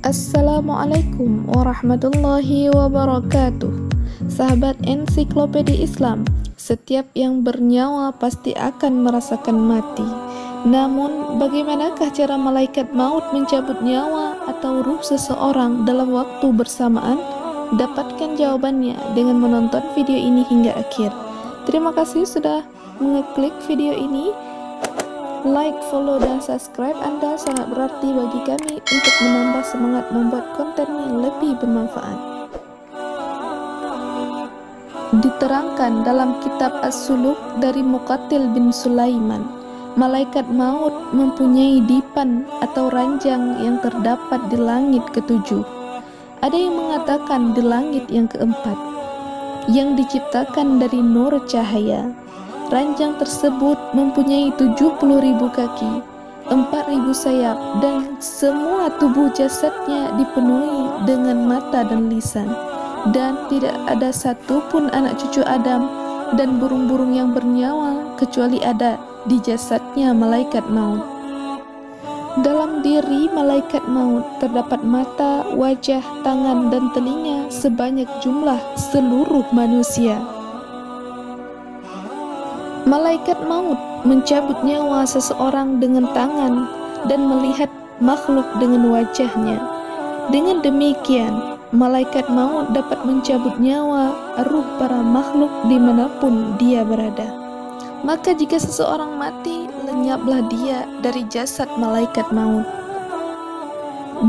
Assalamualaikum warahmatullahi wabarakatuh. Sahabat Ensiklopedia Islam, setiap yang bernyawa pasti akan merasakan mati. Namun, bagaimanakah cara malaikat maut mencabut nyawa atau ruh seseorang dalam waktu bersamaan? Dapatkan jawabannya dengan menonton video ini hingga akhir. Terima kasih sudah mengeklik video ini. Like, follow, dan subscribe Anda sangat berarti bagi kami untuk menambah semangat membuat konten yang lebih bermanfaat. Diterangkan dalam kitab As-Suluk dari Muqatil bin Sulaiman, malaikat maut mempunyai dipan atau ranjang yang terdapat di langit ketujuh. Ada yang mengatakan di langit yang keempat, yang diciptakan dari nur cahaya. Ranjang tersebut mempunyai 70.000 kaki, 4.000 sayap, dan semua tubuh jasadnya dipenuhi dengan mata dan lisan. Dan tidak ada satupun anak cucu Adam dan burung-burung yang bernyawa kecuali ada di jasadnya malaikat maut. Dalam diri malaikat maut terdapat mata, wajah, tangan, dan telinga sebanyak jumlah seluruh manusia. Malaikat maut mencabut nyawa seseorang dengan tangan dan melihat makhluk dengan wajahnya. Dengan demikian, malaikat maut dapat mencabut nyawa ruh para makhluk dimanapun dia berada. Maka jika seseorang mati, lenyaplah dia dari jasad malaikat maut.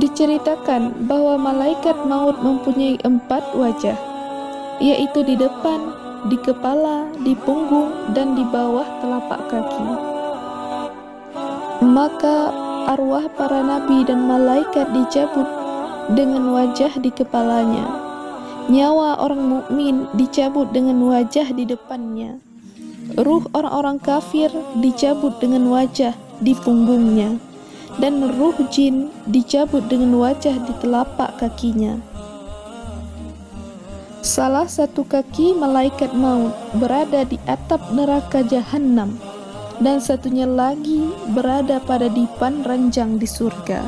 Diceritakan bahwa malaikat maut mempunyai 4 wajah, yaitu di depan, di kepala, di punggung, dan di bawah telapak kaki. Maka arwah para nabi dan malaikat dicabut dengan wajah di kepalanya. Nyawa orang mukmin dicabut dengan wajah di depannya. Ruh orang-orang kafir dicabut dengan wajah di punggungnya. Dan ruh jin dicabut dengan wajah di telapak kakinya. Salah satu kaki malaikat maut berada di atap neraka jahanam, dan satunya lagi berada pada dipan ranjang di surga.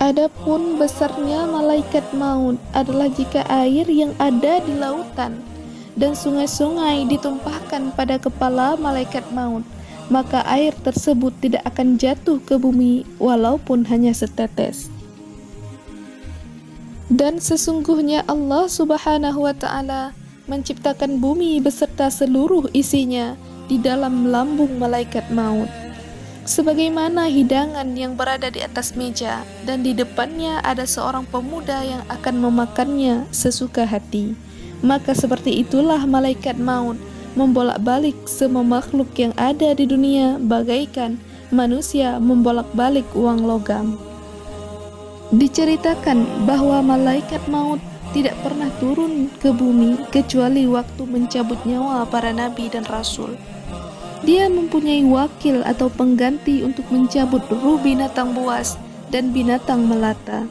Adapun besarnya malaikat maut adalah jika air yang ada di lautan dan sungai-sungai ditumpahkan pada kepala malaikat maut, maka air tersebut tidak akan jatuh ke bumi walaupun hanya setetes. Dan sesungguhnya Allah Subhanahu wa Ta'ala menciptakan bumi beserta seluruh isinya di dalam lambung malaikat maut, sebagaimana hidangan yang berada di atas meja, dan di depannya ada seorang pemuda yang akan memakannya sesuka hati. Maka seperti itulah malaikat maut membolak-balik semua makhluk yang ada di dunia, bagaikan manusia membolak-balik uang logam. Diceritakan bahwa malaikat maut tidak pernah turun ke bumi kecuali waktu mencabut nyawa para nabi dan rasul. Dia mempunyai wakil atau pengganti untuk mencabut ruh binatang buas dan binatang melata.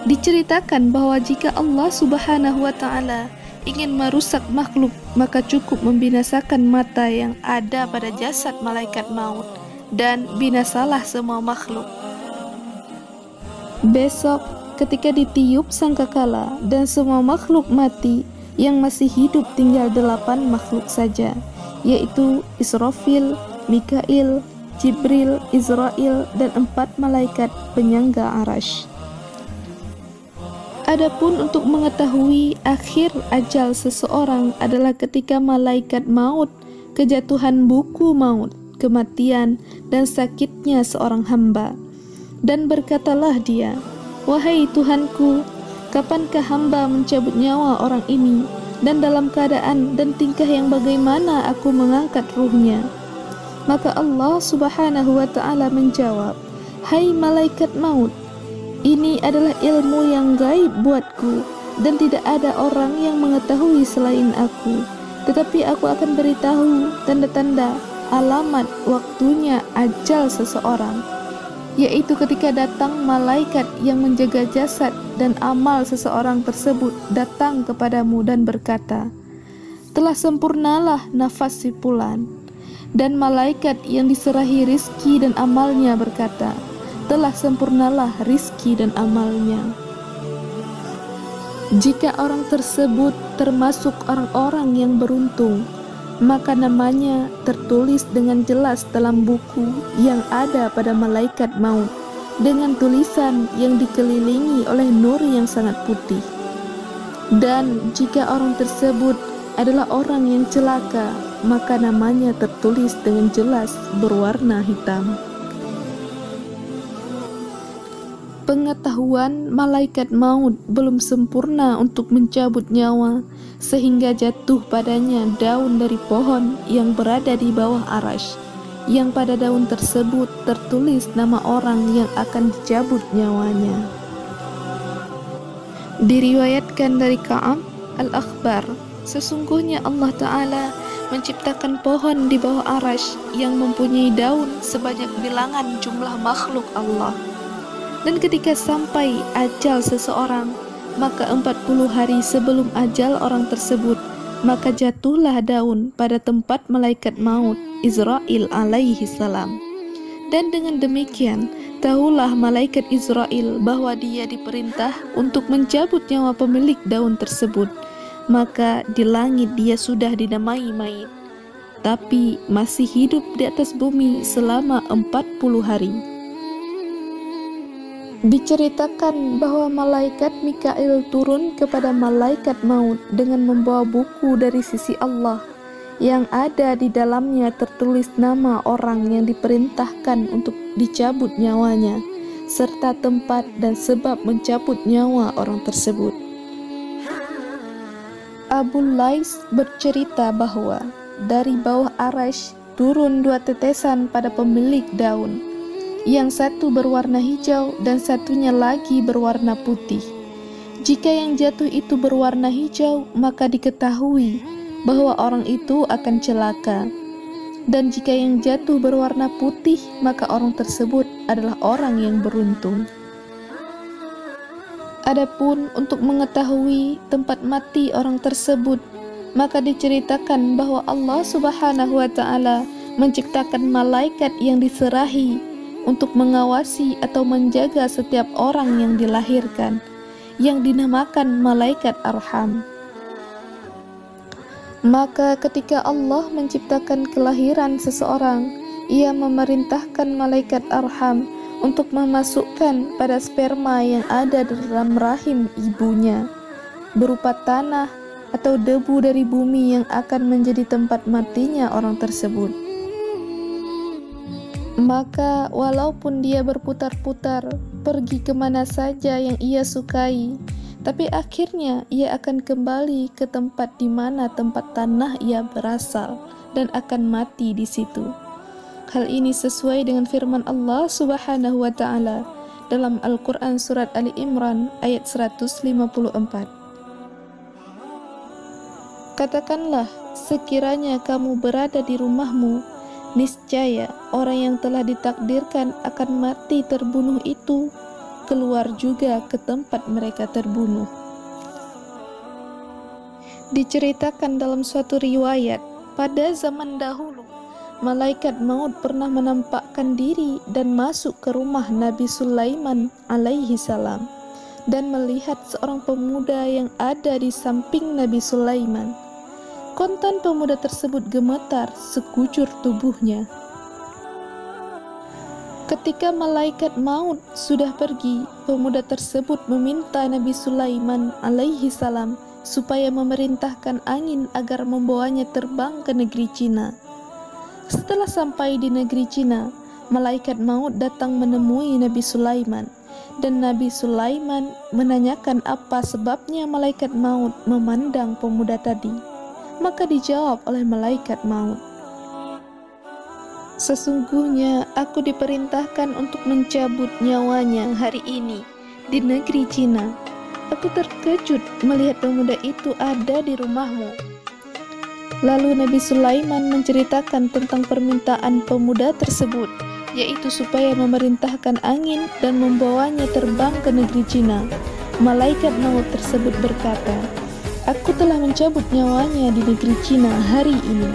Diceritakan bahwa jika Allah Subhanahu wa Ta'ala ingin merusak makhluk, maka cukup membinasakan mata yang ada pada jasad malaikat maut, dan binasalah semua makhluk. Besok, ketika ditiup sangkakala dan semua makhluk mati, yang masih hidup tinggal 8 makhluk saja, yaitu Israfil, Mikail, Jibril, Israel, dan 4 malaikat penyangga Arash. Adapun untuk mengetahui akhir ajal seseorang adalah ketika malaikat maut, kejatuhan buku maut, kematian, dan sakitnya seorang hamba. Dan berkatalah dia, "Wahai Tuhanku, kapankah hamba mencabut nyawa orang ini, dan dalam keadaan dan tingkah yang bagaimana aku mengangkat ruhnya?" Maka Allah Subhanahu wa Ta'ala menjawab, "Hai malaikat maut, ini adalah ilmu yang gaib buatku, dan tidak ada orang yang mengetahui selain aku. Tetapi aku akan beritahu tanda-tanda alamat waktunya ajal seseorang, yaitu ketika datang malaikat yang menjaga jasad dan amal seseorang tersebut datang kepadamu dan berkata, 'Telah sempurnalah nafas si fulan.' Dan malaikat yang diserahi rizki dan amalnya berkata, telah sempurnalah rizki dan amalnya. Jika orang tersebut termasuk orang-orang yang beruntung, maka namanya tertulis dengan jelas dalam buku yang ada pada malaikat maut, dengan tulisan yang dikelilingi oleh nur yang sangat putih. Dan jika orang tersebut adalah orang yang celaka, maka namanya tertulis dengan jelas berwarna hitam. Pengetahuan malaikat maut belum sempurna untuk mencabut nyawa, sehingga jatuh padanya daun dari pohon yang berada di bawah arasy, yang pada daun tersebut tertulis nama orang yang akan dicabut nyawanya. Diriwayatkan dari Ka'ab al-Akhbar, sesungguhnya Allah Ta'ala menciptakan pohon di bawah arasy yang mempunyai daun sebanyak bilangan jumlah makhluk Allah. Dan ketika sampai ajal seseorang, maka 40 hari sebelum ajal orang tersebut, maka jatuhlah daun pada tempat malaikat maut Israil alaihi salam. Dan dengan demikian, tahulah malaikat Israil bahwa dia diperintah untuk mencabut nyawa pemilik daun tersebut. Maka di langit dia sudah dinamai mayit, tapi masih hidup di atas bumi selama 40 hari. Diceritakan bahwa malaikat Mikail turun kepada malaikat maut dengan membawa buku dari sisi Allah yang ada di dalamnya tertulis nama orang yang diperintahkan untuk dicabut nyawanya, serta tempat dan sebab mencabut nyawa orang tersebut. Abu Lais bercerita bahwa dari bawah arasy turun 2 tetesan pada pemilik daun, yang satu berwarna hijau dan satunya lagi berwarna putih. Jika yang jatuh itu berwarna hijau, maka diketahui bahwa orang itu akan celaka. Dan jika yang jatuh berwarna putih, maka orang tersebut adalah orang yang beruntung. Adapun untuk mengetahui tempat mati orang tersebut, maka diceritakan bahwa Allah Subhanahu wa Ta'ala menciptakan malaikat yang diserahi untuk mengawasi atau menjaga setiap orang yang dilahirkan, yang dinamakan malaikat arham. Maka ketika Allah menciptakan kelahiran seseorang, Ia memerintahkan malaikat arham untuk memasukkan pada sperma yang ada dalam rahim ibunya, berupa tanah atau debu dari bumi yang akan menjadi tempat matinya orang tersebut. Maka walaupun dia berputar-putar pergi kemana saja yang ia sukai, tapi akhirnya ia akan kembali ke tempat di mana tempat tanah ia berasal dan akan mati di situ. Hal ini sesuai dengan firman Allah Subhanahu wa Ta'ala dalam Al-Quran surat Ali Imran ayat 154. Katakanlah, sekiranya kamu berada di rumahmu, niscaya orang yang telah ditakdirkan akan mati terbunuh itu keluar juga ke tempat mereka terbunuh. Diceritakan dalam suatu riwayat, pada zaman dahulu malaikat maut pernah menampakkan diri dan masuk ke rumah Nabi Sulaiman alaihi salam dan melihat seorang pemuda yang ada di samping Nabi Sulaiman. Kontan pemuda tersebut gemetar sekujur tubuhnya. Ketika malaikat maut sudah pergi, pemuda tersebut meminta Nabi Sulaiman alaihi salam supaya memerintahkan angin agar membawanya terbang ke negeri Cina. Setelah sampai di negeri Cina, malaikat maut datang menemui Nabi Sulaiman, dan Nabi Sulaiman menanyakan apa sebabnya malaikat maut memandang pemuda tadi. Maka dijawab oleh malaikat maut, sesungguhnya aku diperintahkan untuk mencabut nyawanya hari ini di negeri Cina. Aku terkejut melihat pemuda itu ada di rumahmu. Lalu Nabi Sulaiman menceritakan tentang permintaan pemuda tersebut, yaitu supaya memerintahkan angin dan membawanya terbang ke negeri Cina. Malaikat maut tersebut berkata, aku telah mencabut nyawanya di negeri Cina hari ini.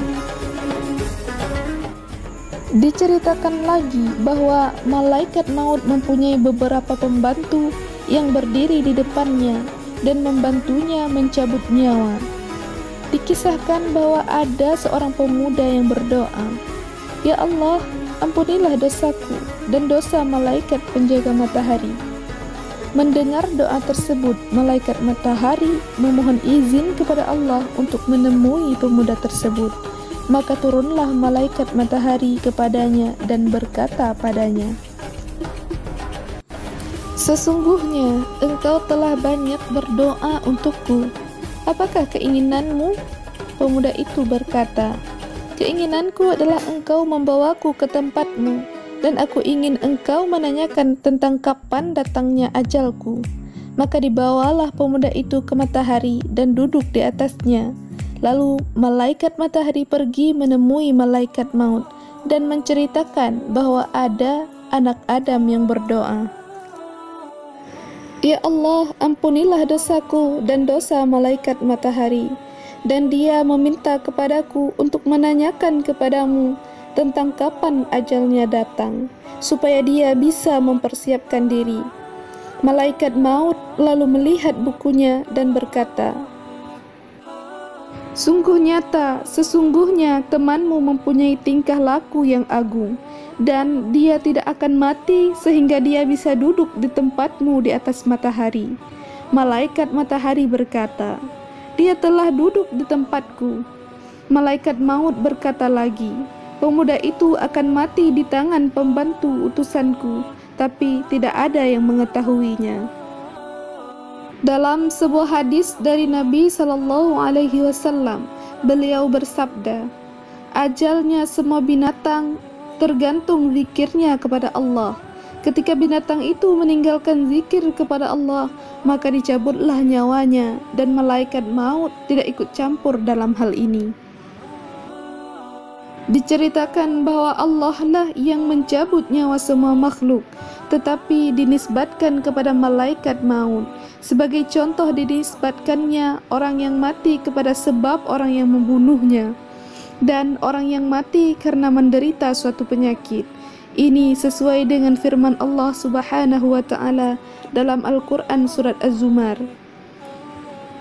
Diceritakan lagi bahwa malaikat maut mempunyai beberapa pembantu yang berdiri di depannya dan membantunya mencabut nyawa. Dikisahkan bahwa ada seorang pemuda yang berdoa, "Ya Allah, ampunilah dosaku dan dosa malaikat penjaga matahari." Mendengar doa tersebut, malaikat matahari memohon izin kepada Allah untuk menemui pemuda tersebut. Maka turunlah malaikat matahari kepadanya dan berkata padanya, "Sesungguhnya engkau telah banyak berdoa untukku. Apakah keinginanmu?" Pemuda itu berkata, "Keinginanku adalah engkau membawaku ke tempatmu, dan aku ingin engkau menanyakan tentang kapan datangnya ajalku." Maka dibawalah pemuda itu ke matahari dan duduk di atasnya. Lalu malaikat matahari pergi menemui malaikat maut dan menceritakan bahwa ada anak Adam yang berdoa, "Ya Allah, ampunilah dosaku dan dosa malaikat matahari." Dan dia meminta kepadaku untuk menanyakan kepadamu tentang kapan ajalnya datang, supaya dia bisa mempersiapkan diri. Malaikat maut lalu melihat bukunya dan berkata, "Sungguh nyata, sesungguhnya temanmu mempunyai tingkah laku yang agung, dan dia tidak akan mati sehingga dia bisa duduk di tempatmu di atas matahari." Malaikat matahari berkata, "Dia telah duduk di tempatku." Malaikat maut berkata lagi, "Pemuda itu akan mati di tangan pembantu utusanku, tapi tidak ada yang mengetahuinya." Dalam sebuah hadis dari Nabi Shallallahu Alaihi Wasallam, beliau bersabda, "Ajalnya semua binatang tergantung zikirnya kepada Allah. Ketika binatang itu meninggalkan zikir kepada Allah, maka dicabutlah nyawanya, dan malaikat maut tidak ikut campur dalam hal ini." Diceritakan bahwa Allah lah yang mencabut nyawa semua makhluk, tetapi dinisbatkan kepada malaikat maut. Sebagai contoh dinisbatkannya orang yang mati kepada sebab orang yang membunuhnya, dan orang yang mati karena menderita suatu penyakit. Ini sesuai dengan firman Allah Subhanahu wa Ta'ala dalam Al-Quran Surat Az-Zumar,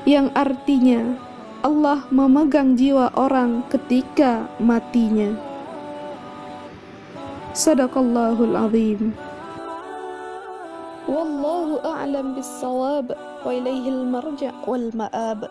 yang artinya Allah memegang jiwa orang ketika matinya. Sadaqallahul azim. Wallahu a'lam bis-shawab, wa ilaihil marja' wal ma'ab.